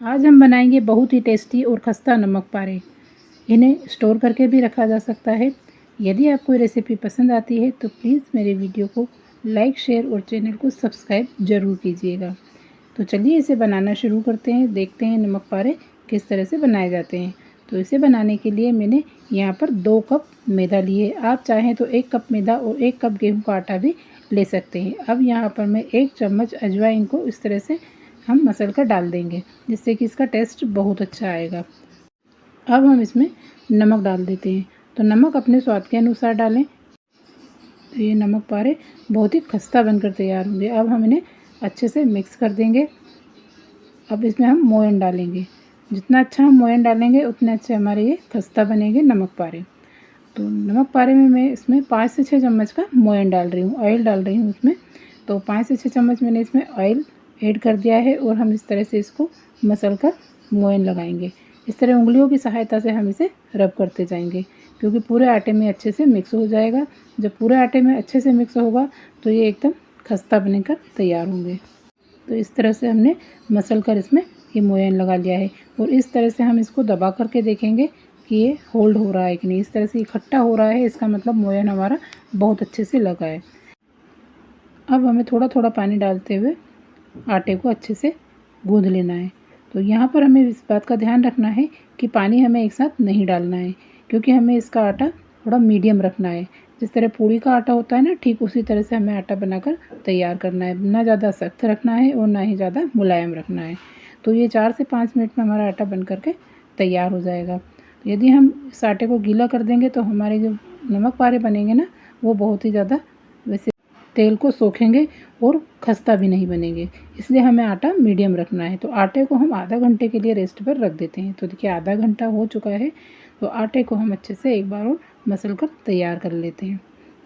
आज हम बनाएंगे बहुत ही टेस्टी और खस्ता नमक पारे। इन्हें स्टोर करके भी रखा जा सकता है। यदि आपको ये रेसिपी पसंद आती है तो प्लीज़ मेरे वीडियो को लाइक, शेयर और चैनल को सब्सक्राइब ज़रूर कीजिएगा। तो चलिए इसे बनाना शुरू करते हैं। देखते हैं नमक पारे किस तरह से बनाए जाते हैं। तो इसे बनाने के लिए मैंने यहाँ पर 2 कप मैदा लिए। आप चाहें तो 1 कप मैदा और 1 कप गेहूँ का आटा भी ले सकते हैं। अब यहाँ पर मैं 1 चम्मच अजवाइन को इस तरह से हम मसल कर डाल देंगे, जिससे कि इसका टेस्ट बहुत अच्छा आएगा। अब हम इसमें नमक डाल देते हैं। तो नमक अपने स्वाद के अनुसार डालें। तो ये नमक पारे बहुत ही खस्ता बनकर तैयार होंगे। अब हम इन्हें अच्छे से मिक्स कर देंगे। अब इसमें हम मोयन डालेंगे। जितना अच्छा हम मोयन डालेंगे उतने अच्छे हमारे ये खस्ता बनेंगे नमक पारे। तो नमक पारे में मैं इसमें 5 से 6 चम्मच का मोयन डाल रही हूँ, ऑयल डाल रही हूँ इसमें। तो 5 से 6 चम्मच मैंने इसमें ऑयल ऐड कर दिया है और हम इस तरह से इसको मसल कर मोयन लगाएंगे। इस तरह उंगलियों की सहायता से हम इसे रब करते जाएंगे, क्योंकि पूरे आटे में अच्छे से मिक्स हो जाएगा। जब पूरे आटे में अच्छे से मिक्स होगा तो ये एकदम खस्ता बनकर तैयार होंगे। तो इस तरह से हमने मसल कर इसमें ये मोयन लगा लिया है और इस तरह से हम इसको दबा करके देखेंगे कि ये होल्ड हो रहा है कि नहीं। इस तरह से इकट्ठा हो रहा है, इसका मतलब मोयन हमारा बहुत अच्छे से लगा है। अब हमें थोड़ा थोड़ा पानी डालते हुए आटे को अच्छे से गूँध लेना है। तो यहाँ पर हमें इस बात का ध्यान रखना है कि पानी हमें एक साथ नहीं डालना है, क्योंकि हमें इसका आटा थोड़ा मीडियम रखना है। जिस तरह पूड़ी का आटा होता है ना, ठीक उसी तरह से हमें आटा बनाकर तैयार करना है। ना ज़्यादा सख्त रखना है और ना ही ज़्यादा मुलायम रखना है। तो ये 4 से 5 मिनट में हमारा आटा बन करके तैयार हो जाएगा। यदि हम इस आटे को गीला कर देंगे तो हमारे जो नमक पारे बनेंगे ना, वो बहुत ही ज़्यादा वैसे तेल को सोखेंगे और खस्ता भी नहीं बनेंगे। इसलिए हमें आटा मीडियम रखना है। तो आटे को हम आधा घंटे के लिए रेस्ट पर रख देते हैं। तो देखिए आधा घंटा हो चुका है। तो आटे को हम अच्छे से एक बार और मसल कर तैयार कर लेते हैं।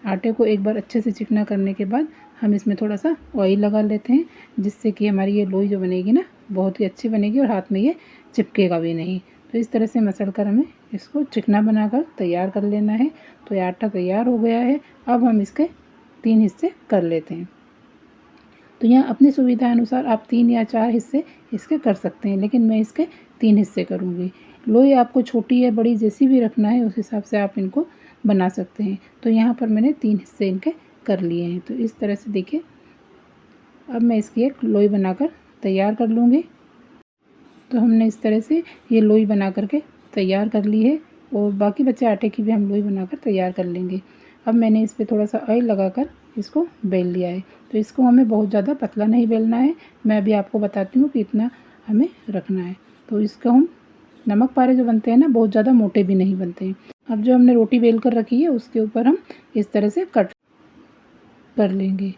आटे को एक बार अच्छे से चिकना करने के बाद हम इसमें थोड़ा सा ऑयल लगा लेते हैं, जिससे कि हमारी ये लोई जो बनेगी ना, बहुत ही अच्छी बनेगी और हाथ में ये चिपकेगा भी नहीं। तो इस तरह से मसल कर हमें इसको चिकना बनाकर तैयार कर लेना है। तो ये आटा तैयार हो गया है। अब हम इसके 3 हिस्से कर लेते हैं। तो यहाँ अपनी सुविधा अनुसार आप 3 या 4 हिस्से इसके कर सकते हैं, लेकिन मैं इसके 3 हिस्से करूँगी। लोई आपको छोटी या बड़ी जैसी भी रखना है उस हिसाब से आप इनको बना सकते हैं। तो यहाँ पर मैंने 3 हिस्से इनके कर लिए हैं। तो इस तरह से देखिए, अब मैं इसकी एक लोई बनाकर तैयार कर लूँगी। तो हमने इस तरह से ये लोई बना करके तैयार कर ली है और बाकी बचे आटे की भी हम लोई बनाकर तैयार कर लेंगे। अब मैंने इस पर थोड़ा सा ऑयल लगाकर इसको बेल लिया है। तो इसको हमें बहुत ज़्यादा पतला नहीं बेलना है। मैं अभी आपको बताती हूँ कि इतना हमें रखना है। तो इसको हम नमक पारे जो बनते हैं ना, बहुत ज़्यादा मोटे भी नहीं बनते हैं। अब जो हमने रोटी बेल कर रखी है उसके ऊपर हम इस तरह से कट कर लेंगे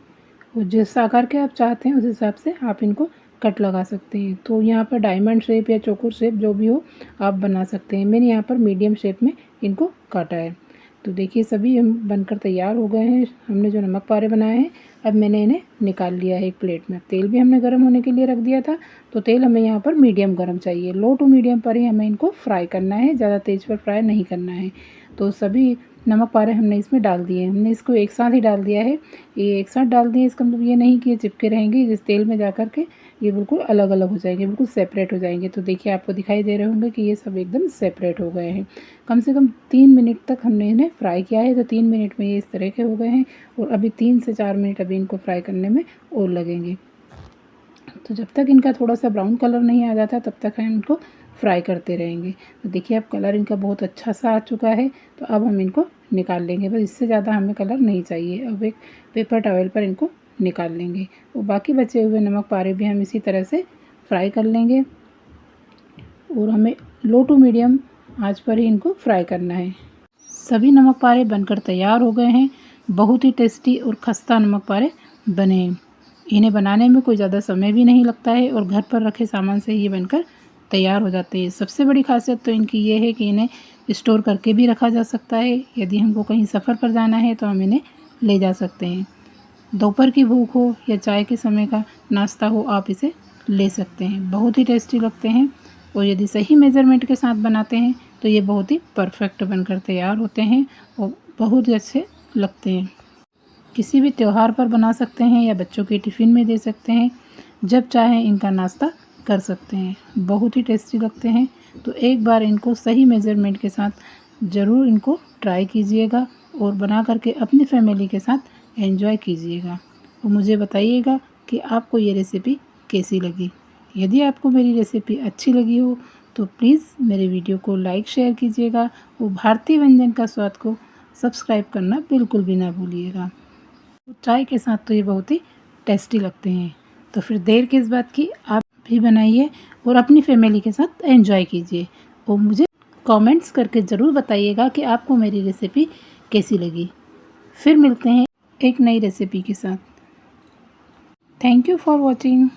और जिस आकार के आप चाहते हैं उस हिसाब से आप इनको कट लगा सकते हैं। तो यहाँ पर डायमंड शेप या चौकोर शेप जो भी हो आप बना सकते हैं। मैंने यहाँ पर मीडियम शेप में इनको काटा है। तो देखिए सभी हम बनकर तैयार हो गए हैं। हमने जो नमक पारे बनाए हैं, अब मैंने इन्हें निकाल लिया है एक प्लेट में। तेल भी हमने गर्म होने के लिए रख दिया था। तो तेल हमें यहाँ पर मीडियम गर्म चाहिए। लो टू मीडियम पर ही हमें इनको फ्राई करना है, ज़्यादा तेज़ पर फ्राई नहीं करना है। तो सभी नमक पारे हमने इसमें डाल दिए हैं। हमने इसको एक साथ ही डाल दिया है। ये एक साथ डाल दिए, इसका मतलब ये नहीं कि ये चिपके रहेंगे। जिस तेल में जा कर के ये बिल्कुल अलग अलग हो जाएंगे, बिल्कुल सेपरेट हो जाएंगे। तो देखिए आपको दिखाई दे रहे होंगे कि ये सब एकदम सेपरेट हो गए हैं। कम से कम 3 मिनट तक हमने इन्हें फ्राई किया है। तो 3 मिनट में ये इस तरह के हो गए हैं और अभी 3 से 4 मिनट अभी इनको फ्राई करने में और लगेंगे। तो जब तक इनका थोड़ा सा ब्राउन कलर नहीं आ जाता तब तक हम इनको फ्राई करते रहेंगे। तो देखिए अब कलर इनका बहुत अच्छा सा आ चुका है। तो अब हम इनको निकाल लेंगे। बस इससे ज़्यादा हमें कलर नहीं चाहिए। अब एक पेपर टॉवल पर इनको निकाल लेंगे और बाकी बचे हुए नमक पारे भी हम इसी तरह से फ्राई कर लेंगे और हमें लो टू मीडियम आंच पर ही इनको फ्राई करना है। सभी नमक पारे बनकर तैयार हो गए हैं। बहुत ही टेस्टी और खस्ता नमक पारे बने हैं। इन्हें बनाने में कोई ज़्यादा समय भी नहीं लगता है और घर पर रखे सामान से ये बनकर तैयार हो जाते हैं। सबसे बड़ी खासियत तो इनकी ये है कि इन्हें स्टोर करके भी रखा जा सकता है। यदि हमको कहीं सफ़र पर जाना है तो हम इन्हें ले जा सकते हैं। दोपहर की भूख हो या चाय के समय का नाश्ता हो, आप इसे ले सकते हैं। बहुत ही टेस्टी लगते हैं और यदि सही मेज़रमेंट के साथ बनाते हैं तो ये बहुत ही परफेक्ट बनकर तैयार होते हैं और बहुत ही अच्छे लगते हैं। किसी भी त्यौहार पर बना सकते हैं या बच्चों के टिफ़िन में दे सकते हैं। जब चाहें इनका नाश्ता कर सकते हैं। बहुत ही टेस्टी लगते हैं। तो एक बार इनको सही मेज़रमेंट के साथ ज़रूर इनको ट्राई कीजिएगा और बना करके अपनी फैमिली के साथ एंजॉय कीजिएगा। और मुझे बताइएगा कि आपको ये रेसिपी कैसी लगी। यदि आपको मेरी रेसिपी अच्छी लगी हो तो प्लीज़ मेरे वीडियो को लाइक शेयर कीजिएगा और भारतीय व्यंजन का स्वाद को सब्सक्राइब करना बिल्कुल भी ना भूलिएगा। चाय के साथ तो ये बहुत ही टेस्टी लगते हैं। तो फिर देर किस बात की, आप भी बनाइए और अपनी फैमिली के साथ एंजॉय कीजिए और मुझे कमेंट्स करके ज़रूर बताइएगा कि आपको मेरी रेसिपी कैसी लगी। फिर मिलते हैं एक नई रेसिपी के साथ। Thank you for watching.